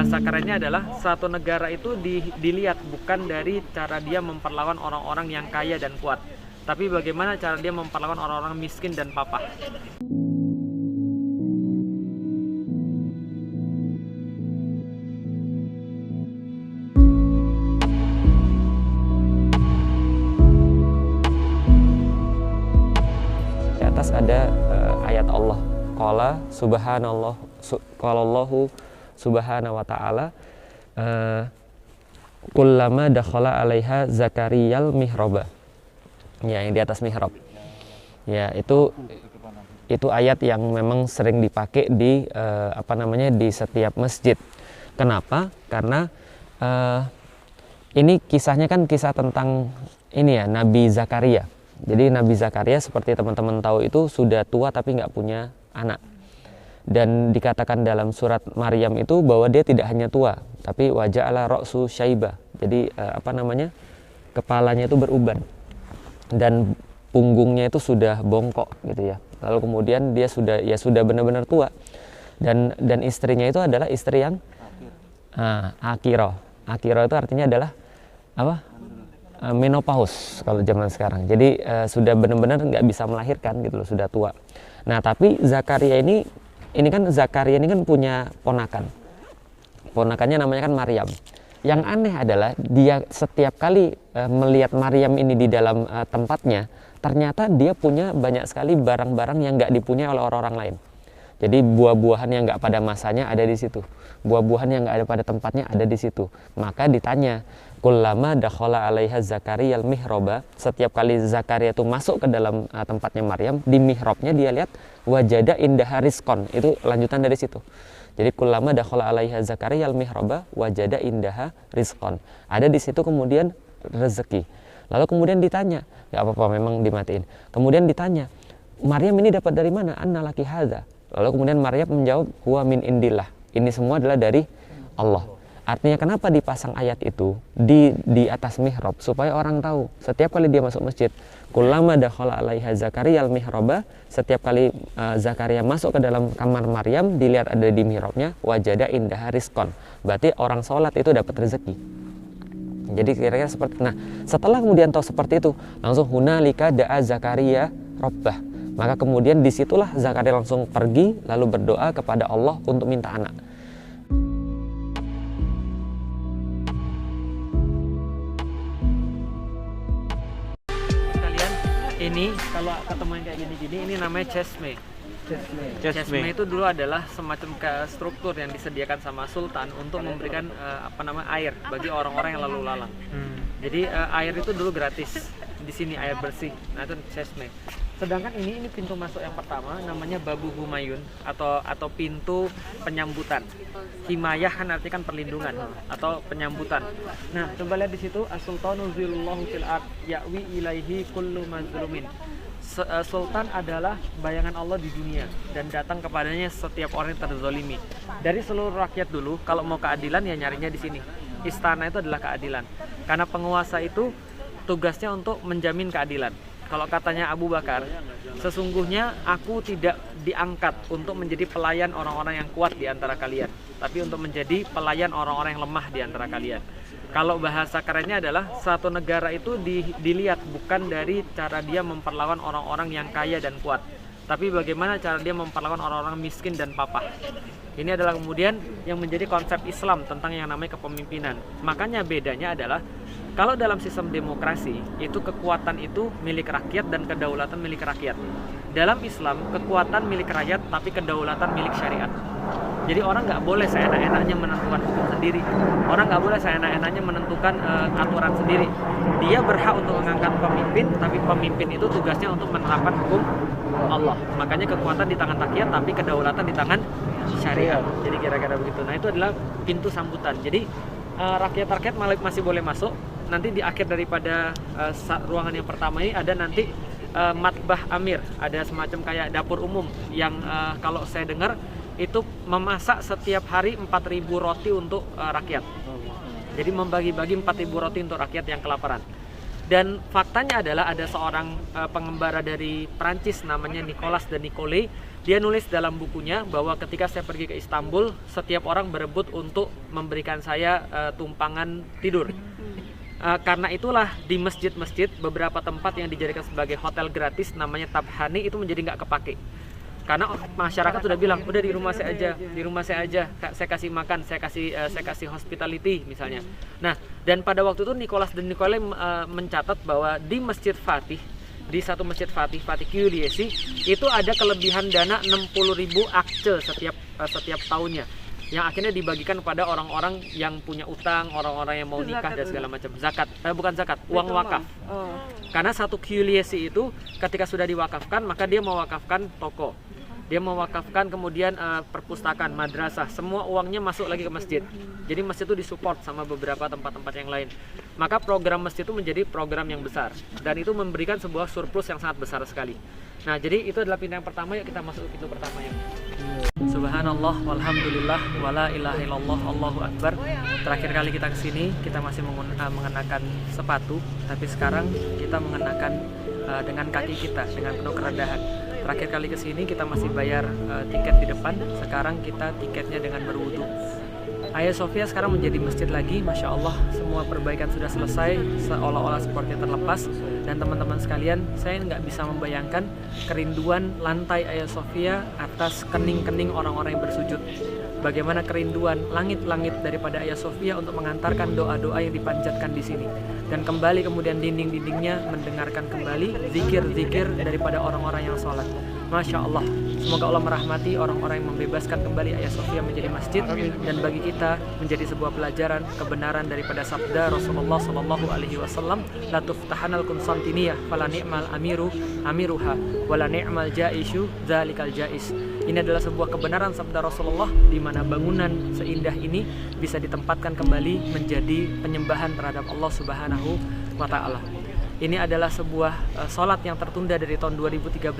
bahasa kerennya adalah satu negara itu dilihat bukan dari cara dia memperlakukan orang-orang yang kaya dan kuat, tapi bagaimana cara dia memperlakukan orang-orang miskin dan papa. Di atas ada ayat Allah. Qala subhanallah, qala Allahu subhanahu wa ta'ala, kullama dakhala 'alaiha zakariyal mihraba. Ya, yang di atas mihrab. Ya, itu ayat yang memang sering dipakai di di setiap masjid. Kenapa? Karena ini kisahnya kan kisah tentang ini ya, Nabi Zakaria. Jadi Nabi Zakaria seperti teman-teman tahu itu sudah tua tapi nggak punya anak. Dan dikatakan dalam surat Maryam itu bahwa dia tidak hanya tua, tapi waja'ala ra'su syaiba. Jadi kepalanya itu beruban dan punggungnya itu sudah bongkok gitu ya. Lalu kemudian dia sudah benar-benar tua. Dan istrinya itu adalah istri yang akiro. Akiro itu artinya adalah apa? Menopause kalau zaman sekarang. Jadi sudah benar-benar nggak bisa melahirkan gitu loh, sudah tua. Nah, tapi Zakaria ini kan Zakaria ini kan punya ponakan. Ponakannya namanya kan Maryam. Yang aneh adalah dia setiap kali melihat Maryam ini di dalam tempatnya, ternyata dia punya banyak sekali barang-barang yang nggak dipunyai oleh orang-orang lain. Jadi buah-buahan yang nggak pada masanya ada di situ, buah-buahan yang nggak ada pada tempatnya ada di situ. Maka ditanya, kullama dakhala 'alaiha zakariyal mihraba, setiap kali Zakaria itu masuk ke dalam tempatnya Maryam, di mihrabnya dia lihat wajada indaha rizqon. Itu lanjutan dari situ. Jadi kullama dakhala 'alaiha zakariyal mihraba wajada indaha rizqon. Ada di situ kemudian rezeki. Lalu kemudian ditanya, nggak apa-apa memang dimatiin. Kemudian ditanya, Maryam ini dapat dari mana? Anna laki hadza. Lalu kemudian Maryam menjawab, huwa min indillah. Ini semua adalah dari Allah. Artinya kenapa dipasang ayat itu di atas mihrab? Supaya orang tahu setiap kali dia masuk masjid, kullama dakhala 'alaiha zakariyal mihraba, setiap kali Zakaria masuk ke dalam kamar Maryam, dilihat ada di mihrabnya wajada indaha rizqon. Berarti orang sholat itu dapat rezeki. Jadi kira-kira seperti, nah setelah kemudian tahu seperti itu, langsung hunalika da'a Zakaria rabbah. Maka kemudian disitulah Zakaria langsung pergi lalu berdoa kepada Allah untuk minta anak. Kalian ini kalau ketemu yang kayak gini-gini, ini namanya chesme. Chesme itu dulu adalah semacam struktur yang disediakan sama sultan untuk memberikan air bagi orang-orang yang lalu lalang. Jadi air itu dulu gratis di sini, air bersih. Nah, itu chesme. Sedangkan ini pintu masuk yang pertama namanya Babu Humayun atau pintu penyambutan. Himayah kan artinya kan perlindungan atau penyambutan. Nah, coba lihat di situ as-sultanu zillallahu fil ard ya'wi ilaihi kullu mazlumin. Sultan adalah bayangan Allah di dunia dan datang kepadanya setiap orang yang terzolimi. Dari seluruh rakyat dulu, kalau mau keadilan ya nyarinya di sini. Istana itu adalah keadilan. Karena penguasa itu tugasnya untuk menjamin keadilan. Kalau katanya Abu Bakar, sesungguhnya aku tidak diangkat untuk menjadi pelayan orang-orang yang kuat di antara kalian, tapi untuk menjadi pelayan orang-orang yang lemah di antara kalian. Kalau bahasa kerennya adalah satu negara itu dilihat bukan dari cara dia memperlakukan orang-orang yang kaya dan kuat, tapi bagaimana cara dia memperlakukan orang-orang miskin dan papa. Ini adalah kemudian yang menjadi konsep Islam tentang yang namanya kepemimpinan. Makanya bedanya adalah kalau dalam sistem demokrasi itu kekuatan itu milik rakyat dan kedaulatan milik rakyat. Dalam Islam kekuatan milik rakyat tapi kedaulatan milik syariat. Jadi orang nggak boleh seenak-enaknya menentukan hukum sendiri. Orang nggak boleh seenak-enaknya menentukan aturan sendiri. Dia berhak untuk mengangkat pemimpin, tapi pemimpin itu tugasnya untuk menerapkan hukum Allah. Makanya kekuatan di tangan rakyat tapi kedaulatan di tangan syariat. Jadi kira-kira begitu. Nah, itu adalah pintu sambutan. Jadi rakyat-rakyat masih boleh masuk. Nanti di akhir daripada ruangan yang pertama ini ada nanti matbah amir, ada semacam kayak dapur umum yang kalau saya dengar itu memasak setiap hari 4.000 roti untuk rakyat. Jadi membagi-bagi 4.000 roti untuk rakyat yang kelaparan. Dan faktanya adalah ada seorang pengembara dari Prancis namanya Nicolas de Nicolay. Dia nulis dalam bukunya bahwa ketika saya pergi ke Istanbul, setiap orang berebut untuk memberikan saya tumpangan tidur. Karena itulah di masjid-masjid beberapa tempat yang dijadikan sebagai hotel gratis namanya Tabhani itu menjadi nggak kepake. Karena masyarakat sudah bilang, udah di rumah saya aja, saya kasih makan, saya kasih hospitality misalnya. Nah, dan pada waktu itu Nicolas de Nicolay mencatat bahwa di Masjid Fatih, di satu Masjid Fatih Kiyuliesi, itu ada kelebihan dana 60.000 akçe setiap tahunnya, yang akhirnya dibagikan kepada orang-orang yang punya utang, orang-orang yang mau nikah dan segala macam. Bukan zakat, uang wakaf. Karena satu Kiyuliesi itu ketika sudah diwakafkan, maka dia mewakafkan toko, dia mewakafkan kemudian perpustakaan, madrasah, semua uangnya masuk lagi ke masjid. Jadi masjid itu disupport sama beberapa tempat-tempat yang lain. Maka program masjid itu menjadi program yang besar, dan itu memberikan sebuah surplus yang sangat besar sekali. Nah, jadi itu adalah pintu yang pertama. Yuk kita masuk ke pintu pertama ya. Subhanallah, walhamdulillah, wala ilaha illallah, Allahu Akbar. Terakhir kali kita kesini, kita masih mengenakan sepatu, tapi sekarang kita mengenakan dengan kaki kita, dengan penuh kerendahan. Terakhir kali kesini kita masih bayar tiket di depan, sekarang kita tiketnya dengan berwudu. Hagia Sophia sekarang menjadi masjid lagi, Masya Allah, semua perbaikan sudah selesai, seolah-olah seperti terlepas. Dan teman-teman sekalian, saya nggak bisa membayangkan kerinduan lantai Hagia Sophia atas kening-kening orang-orang yang bersujud. Bagaimana kerinduan langit-langit daripada Hagia Sophia untuk mengantarkan doa-doa yang dipanjatkan di sini. Dan kembali kemudian dinding-dindingnya mendengarkan kembali zikir-zikir daripada orang-orang yang sholat. Masya Allah, semoga Allah merahmati orang-orang yang membebaskan kembali Hagia Sophia menjadi masjid, dan bagi kita menjadi sebuah pelajaran kebenaran daripada sabda Rasulullah SAW, la tuftahanal Konstantiniyah fala ni'mal amiruha wala ni'mal jaishu dzalikal jais. Ini adalah sebuah kebenaran sabda Rasulullah, di mana bangunan seindah ini bisa ditempatkan kembali menjadi penyembahan terhadap Allah Subhanahu wa Ta'ala. Ini adalah sebuah sholat yang tertunda dari tahun 2013.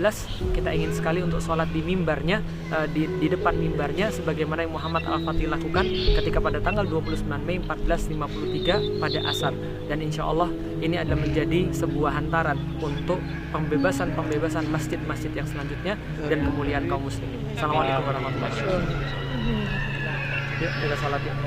Kita ingin sekali untuk sholat di mimbarnya, di depan mimbarnya, sebagaimana yang Muhammad Al-Fatih lakukan ketika pada tanggal 29 Mei 1453 pada asar. Dan insya Allah ini adalah menjadi sebuah hantaran untuk pembebasan masjid-masjid yang selanjutnya dan kemuliaan kaum muslimin. Assalamualaikum warahmatullahi wabarakatuh. Yuk kita sholat yuk.